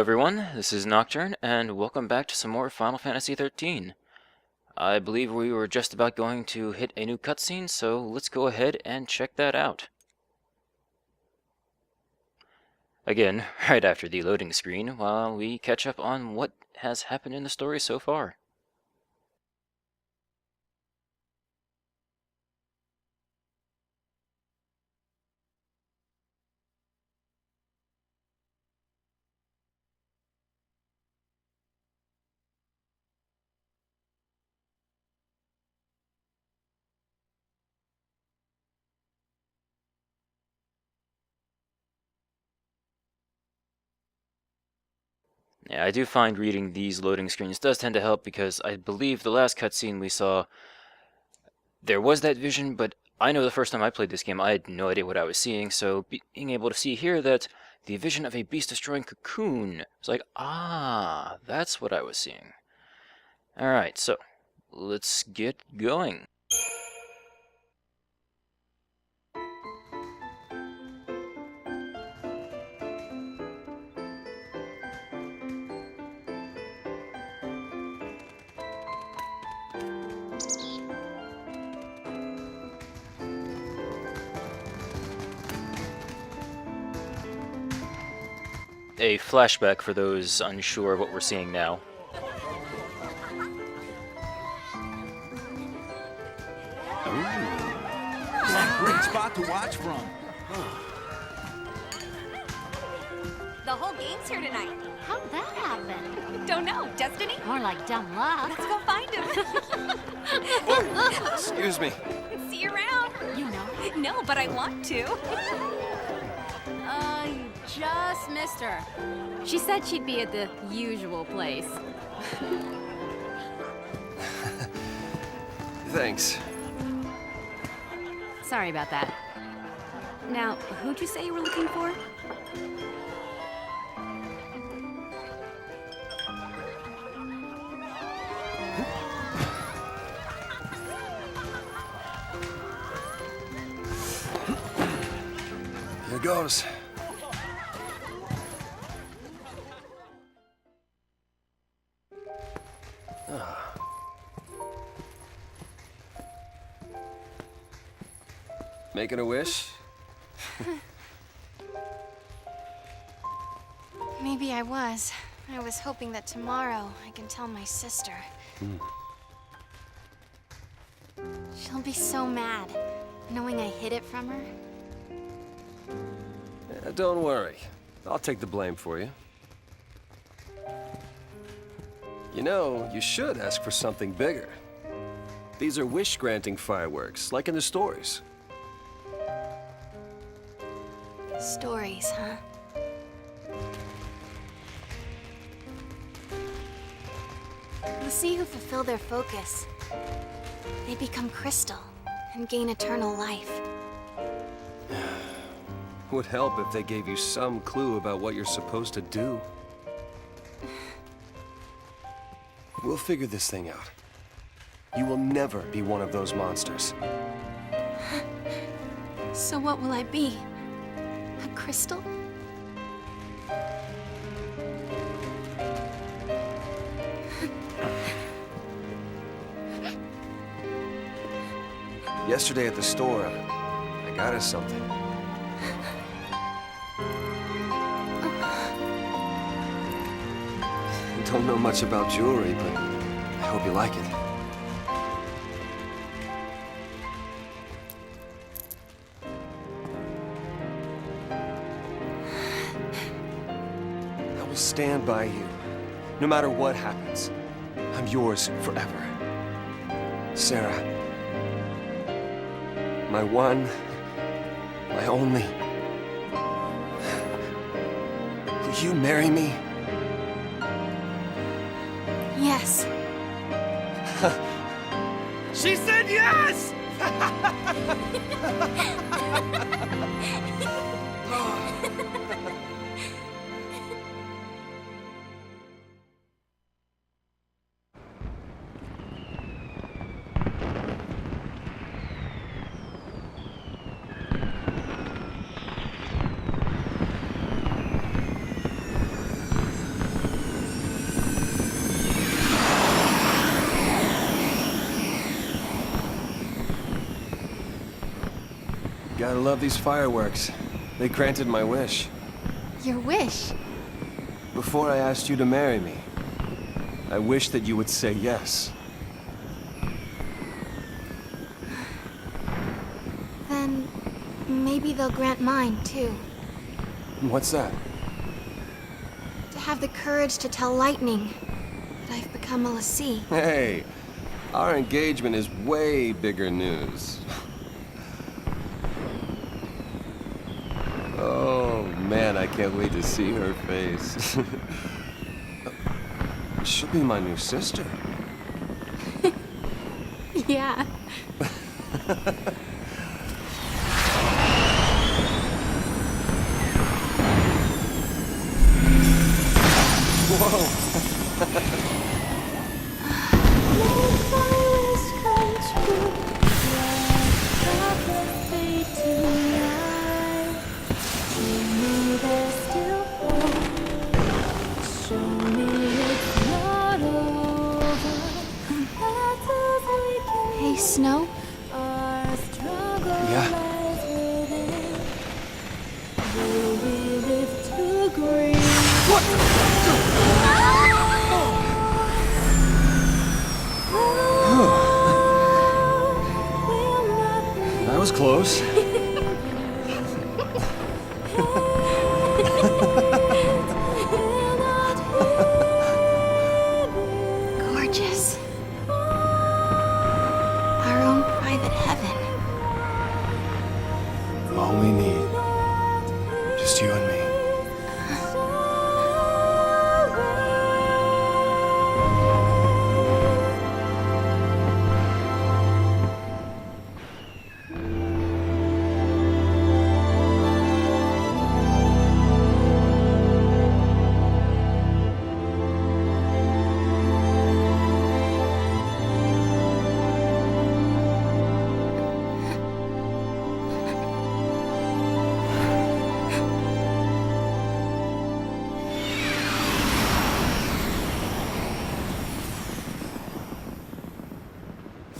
everyone, this is Nocturne, and welcome back to some more Final Fantasy XIII. I believe we were just about going to hit a new cutscene, so let's go ahead and check that out. Again, right after the loading screen, while we catch up on what has happened in the story so far. Yeah, I do find reading these loading screens does tend to help because I believe the last cutscene we saw, there was that vision, but I know the first time I played this game I had no idea what I was seeing, so being able to see here that the vision of a beast-destroying cocoon, it's like, ah, that's what I was seeing. Alright, so, let's get going. A flashback for those unsure of what we're seeing now. Great spot to watch from. The whole gang's here tonight. How'd that happen? Don't know. Destiny? More like dumb luck. Let's go find him. Excuse me. See you around. You know. No, but I want to. You just missed her. She said she'd be at the usual place. Thanks. Sorry about that. Now, who'd you say you were looking for? Here goes. Making a wish? Maybe I was. I was hoping that tomorrow I can tell my sister. She'll be so mad, knowing I hid it from her. Don't worry. I'll take the blame for you. You know, you should ask for something bigger. These are wish-granting fireworks, like in the stories. Stories, huh? The sea who fulfill their focus, they become crystal and gain eternal life. Would help if they gave you some clue about what you're supposed to do. We'll figure this thing out. You will never be one of those monsters. So what will I be? A crystal? Yesterday at the store, I got us something. I don't know much about jewelry, but I hope you like it. I will stand by you, no matter what happens. I'm yours forever. Sarah. My one, my only. Will you marry me? Yes. She said yes! Gotta love these fireworks. They granted my wish. Your wish? Before I asked you to marry me, I wish that you would say yes. Then maybe they'll grant mine, too. What's that? To have the courage to tell Lightning that I've become a fal'Cie. Hey, our engagement is way bigger news. Oh man, I can't wait to see her face. She'll be my new sister. Yeah. Hey, Snow? Yeah. That was close. Gorgeous. Our own private heaven. All we need. Just you and me.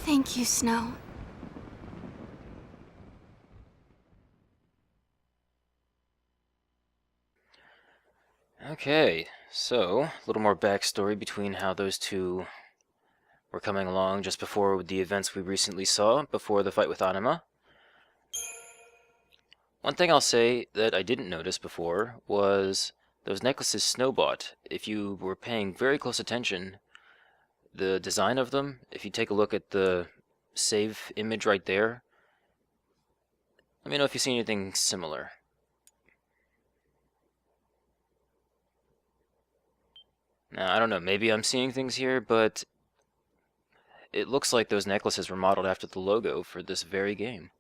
Thank you, Snow. Okay, so a little more backstory between how those two were coming along just before the events we recently saw, before the fight with Anima. One thing I'll say that I didn't notice before was those necklaces Snow bought. If you were paying very close attention, the design of them, if you take a look at the save image right there, let me know if you see anything similar. Now, I don't know, maybe I'm seeing things here, but it looks like those necklaces were modeled after the logo for this very game.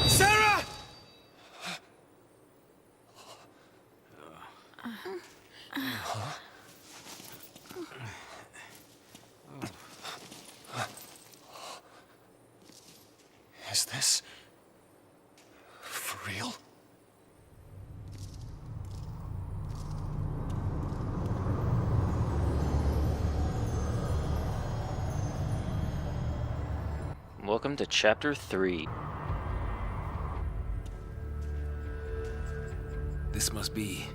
Sarah! Is this for real? Welcome to Chapter 3. This must be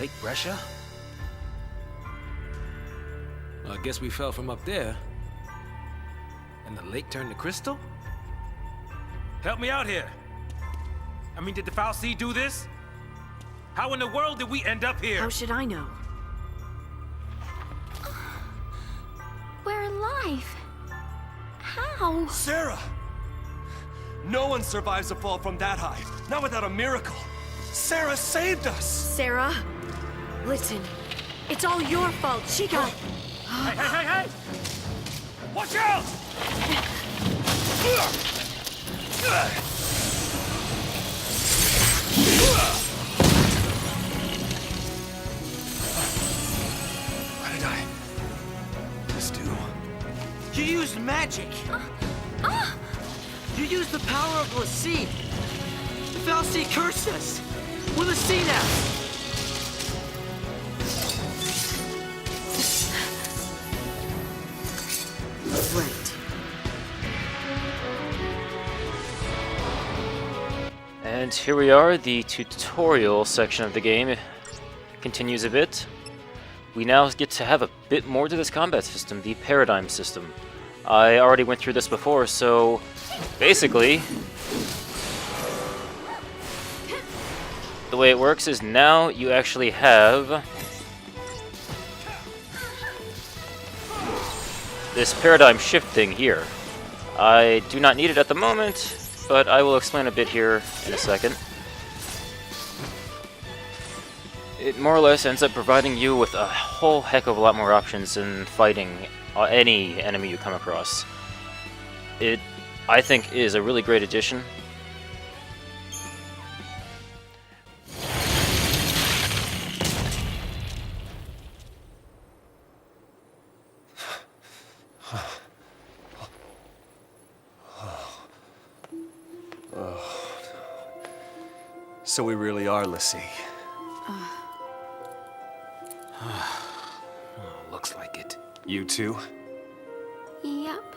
Lake Brescia? Well, I guess we fell from up there. And the lake turned to crystal? Help me out here. I mean, did the fal'Cie do this? How in the world did we end up here? How should I know? We're alive. How? Sarah! No one survives a fall from that high, not without a miracle. Sarah saved us! Sarah, listen. It's all your fault. She got... Hey! Watch out! What did I just do? You used magic. You used the power of fal'Cie. The fal'Cie cursed us. We're fal'Cie now. And here we are, the tutorial section of the game continues a bit. We now get to have a bit more to this combat system, the paradigm system. I already went through this before, so basically the way it works is now you actually have this paradigm shift thing here. I do not need it at the moment, but I will explain a bit here in a second. It more or less ends up providing you with a whole heck of a lot more options in fighting any enemy you come across. It, I think, is a really great addition. So we really are fal'Cie. Looks like it. You too? Yep.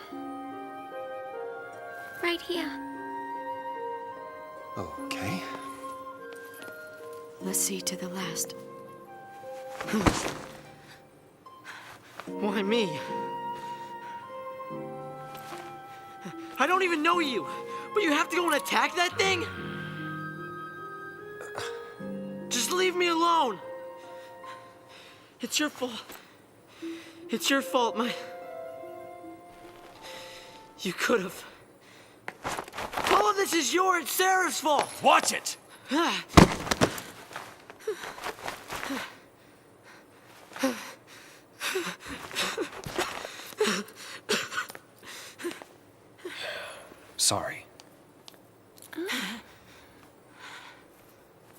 Right here. Okay. Let's see to the last. Why me? I don't even know you, but you have to go and attack that thing? Just leave me alone. It's your fault. It's your fault, You could have. All of this is your and Sarah's fault. Watch it! Sorry.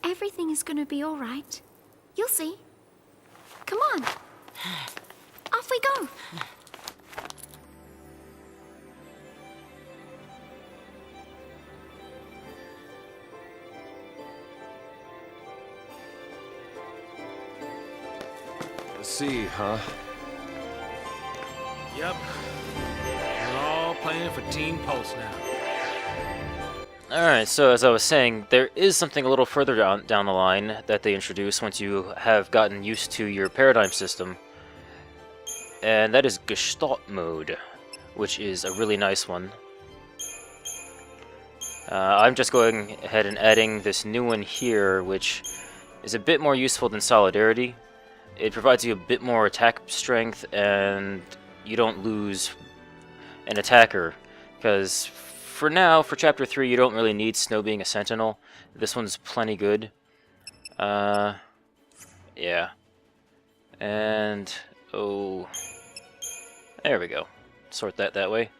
Everything is gonna be all right. You'll see. Come on. Off we go. fal'Cie, huh? Yep. We're all playing for Team Pulse now. Alright, so as I was saying, there is something a little further down the line that they introduce once you have gotten used to your paradigm system. And that is Gestalt mode, which is a really nice one. I'm just going ahead and adding this new one here, which is a bit more useful than Solidarity. It provides you a bit more attack strength, and you don't lose an attacker, because for now, for Chapter 3, you don't really need Snow being a Sentinel. This one's plenty good. Yeah. And, oh, there we go. Sort that way.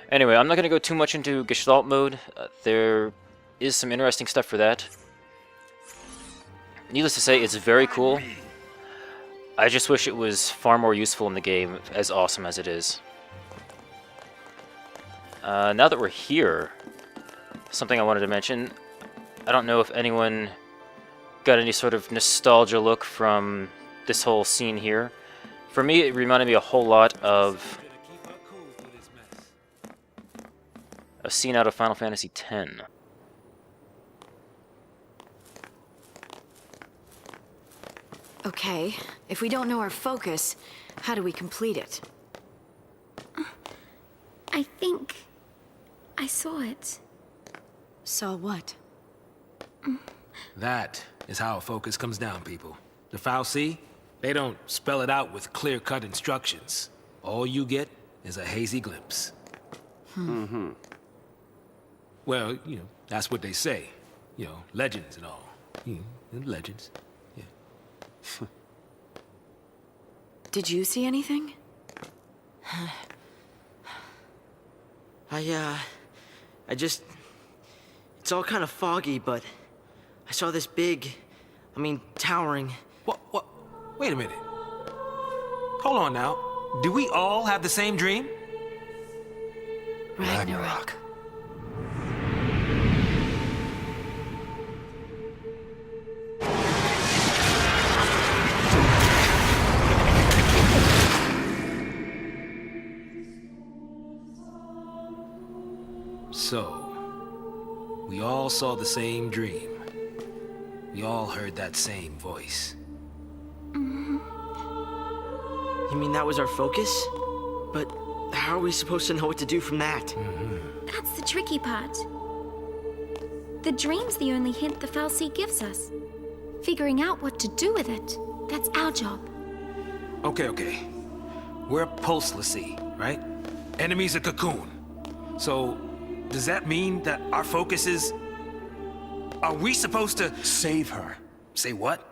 Anyway, I'm not going to go too much into Gestalt mode. There is some interesting stuff for that. Needless to say, it's very cool. I just wish it was far more useful in the game, as awesome as it is. Now that we're here, something I wanted to mention. I don't know if anyone got any sort of nostalgia look from this whole scene here. For me, it reminded me a whole lot of a scene out of Final Fantasy X. Okay, if we don't know our focus, how do we complete it? I think I saw it. Saw what? That is how a focus comes down, people. The fal'Cie, they don't spell it out with clear-cut instructions. All you get is a hazy glimpse. Well, you know, that's what they say. You know, legends and all. Legends. Yeah. Did you see anything? I just... It's all kind of foggy, but I saw this big, towering... What? Wait a minute. Hold on now. Do we all have the same dream? Ragnarok. So, We all saw the same dream. We all heard that same voice. You mean that was our focus? But how are we supposed to know what to do from that? That's the tricky part. The dream's the only hint the fal'Cie gives us. Figuring out what to do with it, that's our job. Okay. We're fal'Cie, right? Enemy's a cocoon. So, does that mean that our focus is... Are we supposed to... Save her. Say what?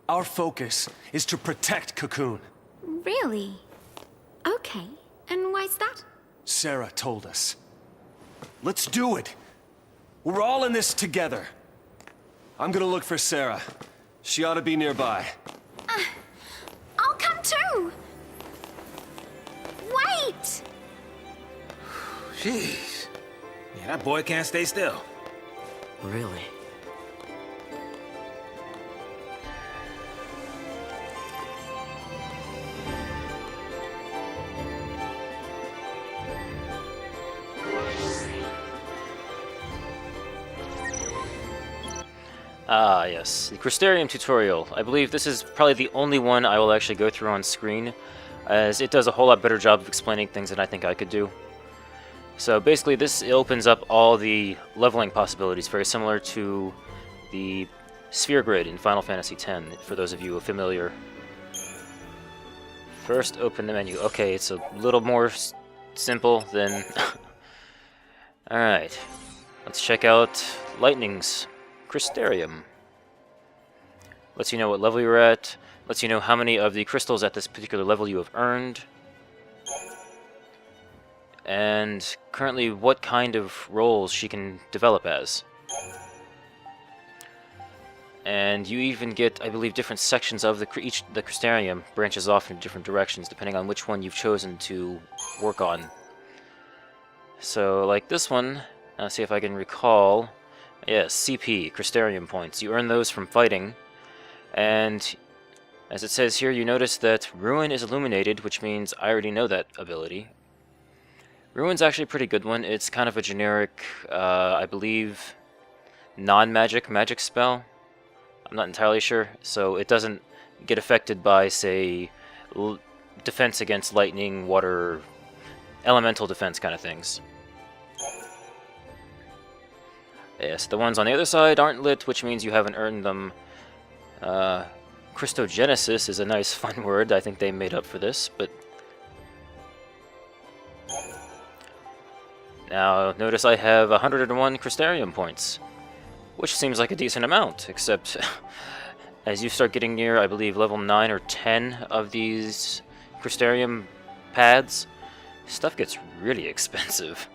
Our focus is to protect Cocoon. Really? Okay. And why's that? Sarah told us. Let's do it. We're all in this together. I'm gonna look for Sarah. She ought to be nearby. I'll come too! Wait! Jeez. Yeah, that boy can't stay still. Really? Ah, yes. The questerium tutorial. I believe this is probably the only one I will actually go through on screen, as it does a whole lot better job of explaining things than I think I could do. So basically this opens up all the leveling possibilities, very similar to the sphere grid in Final Fantasy X, for those of you who are familiar. First, open the menu. Okay, it's a little more simple than... Alright, let's check out Lightning's questerium. Lets you know what level you're at, lets you know how many of the crystals at this particular level you have earned, and currently what kind of roles she can develop as. And you even get, I believe, different sections of the questerium branches off in different directions depending on which one you've chosen to work on. So, like this one, let's see if I can recall. Yes, CP, questerium points. You earn those from fighting, and as it says here, you notice that Ruin is illuminated, which means I already know that ability. Ruin's actually a pretty good one. It's kind of a generic, I believe, non-magic magic spell. I'm not entirely sure, so it doesn't get affected by, say, defense against lightning, water, elemental defense kind of things. Yes, the ones on the other side aren't lit, which means you haven't earned them. Christogenesis is a nice fun word. I think they made up for this, but... Now, notice I have 101 questerium points, which seems like a decent amount, except as you start getting near, I believe, level 9 or 10 of these questerium pads, stuff gets really expensive.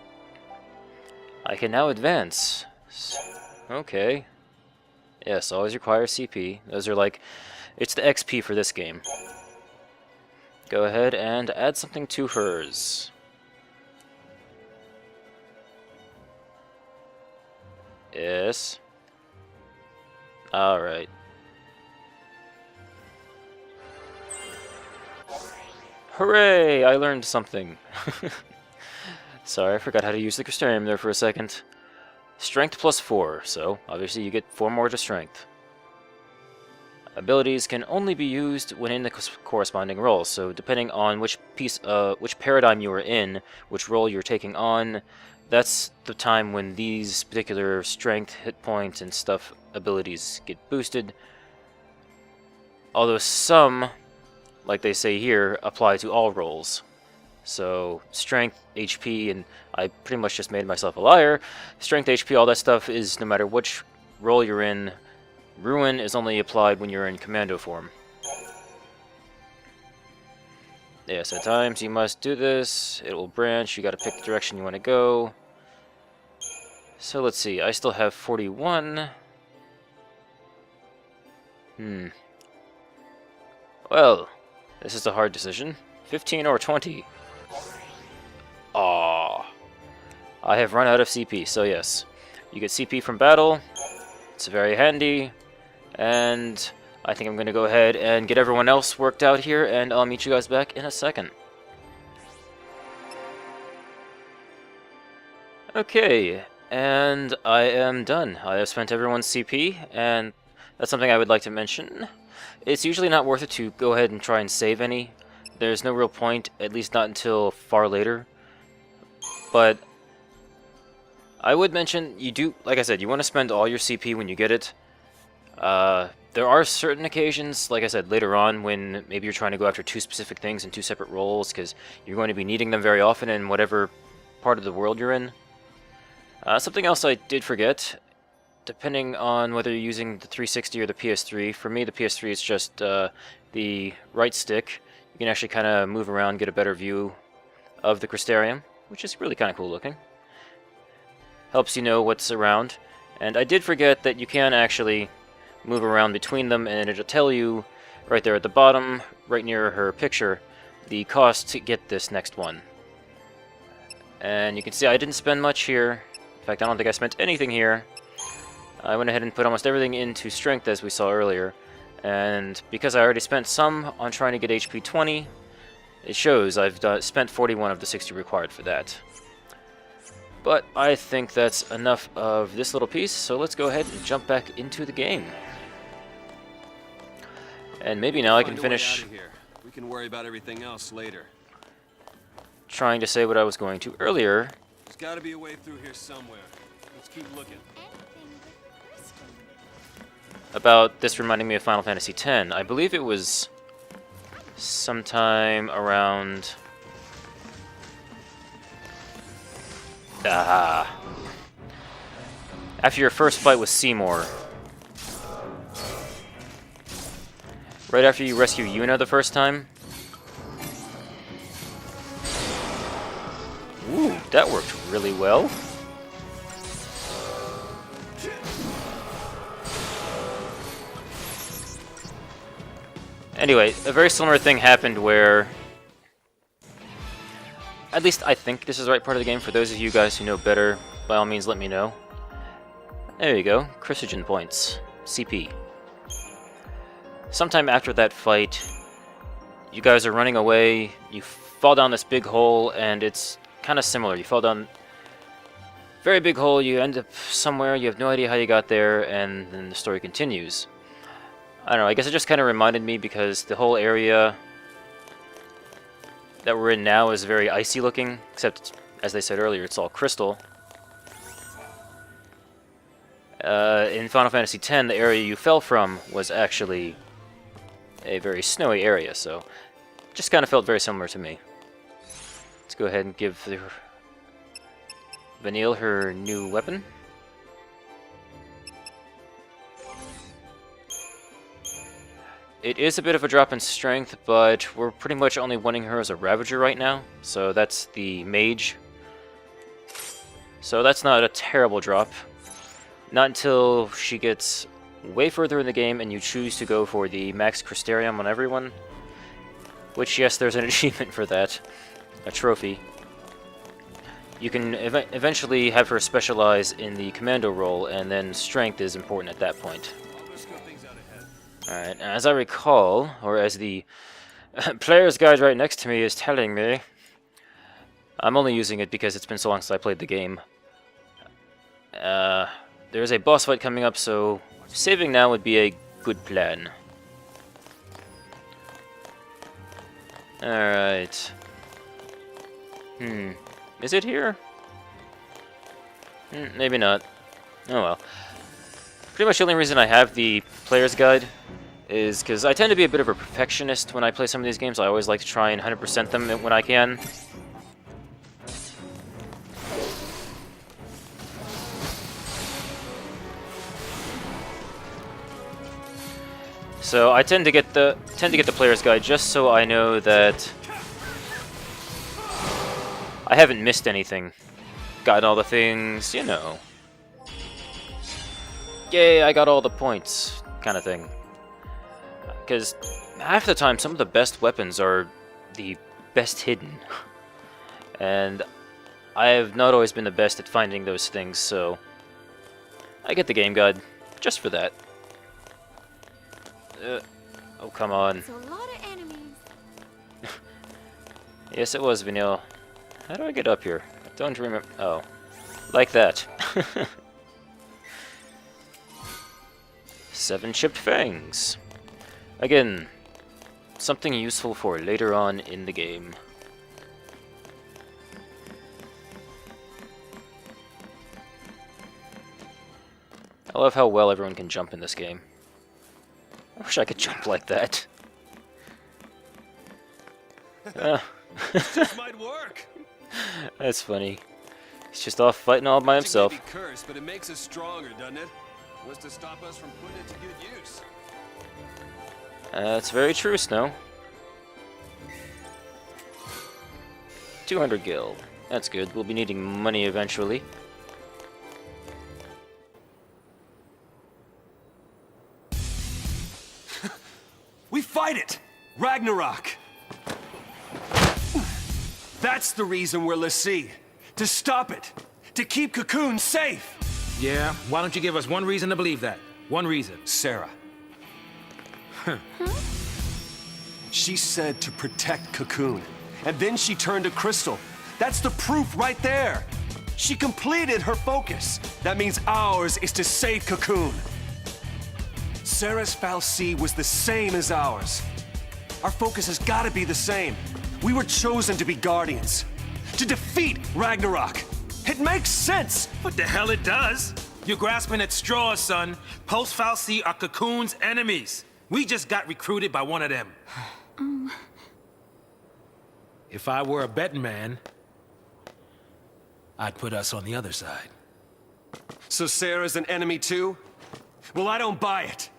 I can now advance. Okay. Yes, always require CP. Those are like... It's the XP for this game. Go ahead and add something to hers. Yes. Alright. Hooray! I learned something. Sorry, I forgot how to use the questerium there for a second. Strength plus 4, so obviously you get 4 more to strength. Abilities can only be used when in the corresponding role, so depending on which paradigm you are in, which role you're taking on, that's the time when these particular strength, hit points, and stuff abilities get boosted. Although some, like they say here, apply to all roles. So, strength, HP, and I pretty much just made myself a liar. Strength, HP, all that stuff is no matter which role you're in. Ruin is only applied when you're in commando form. Yes, at times you must do this. It will branch. You gotta pick the direction you want to go. So let's see. I still have 41. Well, this is a hard decision. 15 or 20. Aww. I have run out of CP, so yes. You get CP from battle. It's very handy. And I think I'm going to go ahead and get everyone else worked out here, and I'll meet you guys back in a second. Okay, And I am done. I have spent everyone's CP, and that's something I would like to mention. It's usually not worth it to go ahead and try and save any. There's no real point, at least not until far later. But I would mention, you do, like I said, you want to spend all your CP when you get it. There are certain occasions, like I said, later on, when maybe you're trying to go after two specific things in two separate roles, because you're going to be needing them very often in whatever part of the world you're in. Something else I did forget, depending on whether you're using the 360 or the PS3. For me, the PS3 is just the right stick. You can actually kind of move around, get a better view of the questerium, which is really kind of cool looking. Helps you know what's around. And I did forget that you can actually move around between them, and it'll tell you right there at the bottom, right near her picture, the cost to get this next one. And you can see I didn't spend much here. In fact, I don't think I spent anything here. I went ahead and put almost everything into strength, as we saw earlier. And because I already spent some on trying to get HP 20, it shows I've spent 41 of the 60 required for that. But I think that's enough of this little piece, so let's go ahead and jump back into the game. And maybe now I can finish We can worry about everything else later. trying to say what I was going to earlier. There's got to be a way through here somewhere. Let's keep looking. About this reminding me of Final Fantasy X. I believe it was sometime around... after your first fight with Seymour. Right after you rescue Yuna the first time. Ooh, that worked really well. Anyway, a very similar thing happened where... At least I think this is the right part of the game. For those of you guys who know better, by all means let me know. There you go, Chrysogen points. CP. Sometime after that fight, you guys are running away, you fall down this big hole, and it's kind of similar. You fall down very big hole, you end up somewhere, you have no idea how you got there, and then the story continues. I don't know, I guess it just kind of reminded me because the whole area that we're in now is very icy looking, except, as they said earlier, it's all crystal. In Final Fantasy X, the area you fell from was actually a very snowy area, so it just kind of felt very similar to me. Let's go ahead and give Vanille her new weapon. It is a bit of a drop in strength, but we're pretty much only wanting her as a Ravager right now, so that's the Mage. So that's not a terrible drop. Not until she gets way further in the game and you choose to go for the max questerium on everyone. Which, yes, there's an achievement for that. A trophy. You can eventually have her specialize in the commando role, and then strength is important at that point. Alright, as I recall, or as the player's guide right next to me is telling me, I'm only using it because it's been so long since I played the game. There's a boss fight coming up, so saving now would be a good plan. Alright. Is it here? Maybe not. Oh well. Pretty much the only reason I have the player's guide is because I tend to be a bit of a perfectionist when I play some of these games. I always like to try and 100% them when I can. So I tend to get the player's guide just so I know that I haven't missed anything. Gotten all the things, you know. Yay, I got all the points, kind of thing. Because half the time, some of the best weapons are the best hidden. And I have not always been the best at finding those things, so I get the game guide just for that. Oh, come on. It's a lot of enemies. Yes, it was, Vanille. How do I get up here? I don't remember. Oh. Like that. Seven chipped fangs. Again, something useful for later on in the game. I love how well everyone can jump in this game. I wish I could jump like that. This might work. That's funny. He's just off fighting all by himself. Magic may be cursed, but it makes us stronger, doesn't it? Was to stop us from putting it to good use. That's very true, Snow. 200 gil. That's good. We'll be needing money eventually. We fight it! Ragnarok! That's the reason we're fal'Cie. To stop it. To keep Cocoon safe. Yeah, why don't you give us one reason to believe that? One reason. Sarah. She said to protect Cocoon. And then she turned to Crystal. That's the proof right there. She completed her focus. That means ours is to save Cocoon. Sarah's fal'Cie was the same as ours. Our focus has got to be the same. We were chosen to be guardians. To defeat Ragnarok. It makes sense. What the hell it does? You're grasping at straws, son. Post-fal'Cie are Cocoon's enemies. We just got recruited by one of them. If I were a betting man, I'd put us on the other side. So Sarah's an enemy too? Well, I don't buy it.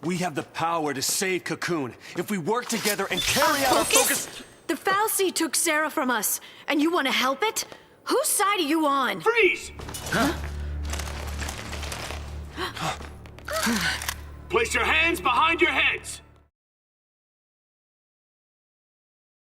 We have the power to save Cocoon if we work together and carry out our focus. The fal'Cie took Sarah from us, and you want to help it? Whose side are you on? Freeze! Place your hands behind your heads!